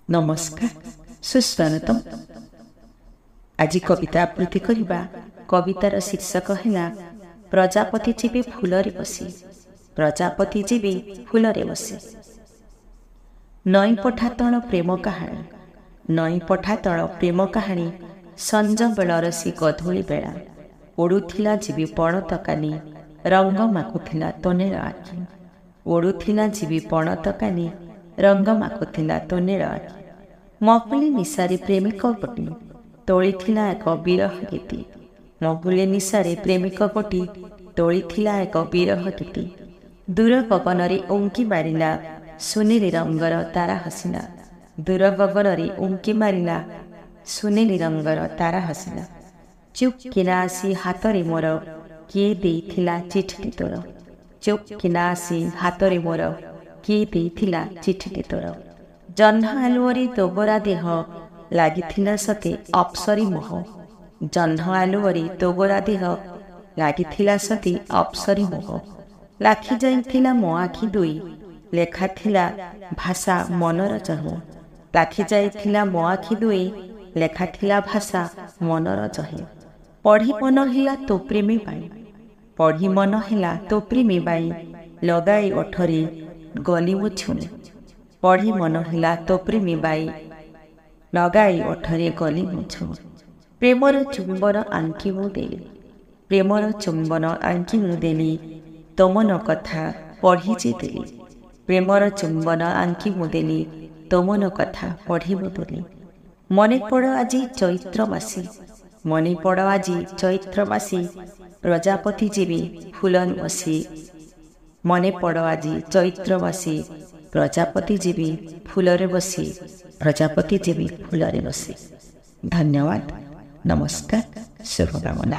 नमस्कार सुस्वागतम। आज कविता आबृत्ति करबा। कवितार शीर्षक है प्रजापति जीवी फूलरे बसी। प्रजापति जीवी फूलरे बसी। नई पठा तल प्रेम कहानी। नई पठा तल प्रेम कहानी। संज बेलर सी गधूली बेला ओडुथिला जीवी पण तकानी। रंग माखुथिला तनेर आखि। ओडुथिला जीवी पण तकानी। रंग माखुथिला तनेर आखि। महुली निशारे प्रेमिक पटी तोलिथिला एक विरह गीति। महुली निशारे प्रेमिक पटी तोलिथिला एक विरह गीति। दूर गगनरे उंकी मारिला सुनेली रंगर तारा हसिला। दूर गगनरे उंकी मारिला सुनेली रंगर तारा हसिला। चुप किना आसी हातरे मोर किए देइथिला चिठिटी तोर। चुप किना आसी हातरे मोर किए देइथिला चिठिटी तोर। जह्न आलुअरे तोगरा देह लागिथिला सते अप्सरी मोह। जह्न आलुअरे तोगरा देह लागिथिला सते अप्सरी मोह। लाखि जाइथिला मो आखि दुई लेखा थिला भाषा मनर चहे। लाखि जाइथिला मो आखि दुई लेखा थिला भाषा मनर चहे। पढ़ी मन हिला तो प्रेमी बाई। पढ़ी मन हिला तो प्रेमी बाई लगाई ओठरे गली मो छुणी। पढ़ी मन हिला तो प्रेमी बाई लगाई ओठरे गली मो छुणी। प्रेमर चुंबन आंकी मु देली। प्रेमर चुंबन आंकी मु देली तो मन कथा पढ़ी जे देली। प्रेमर चुंबन आंकी मु देली तो मन कथा पढ़ी मु देली। मने पड़ आजी चैत्र मासी। मने पड़ आजी चैत्र मासी प्रजापति जीवी फूलन बसी। मने पड़ आजी चैत्र मासी प्रजापति जीवी फूलरे बसी। प्रजापति जीवी फूलरे बसी। धन्यवाद। नमस्कार। शुभकामना।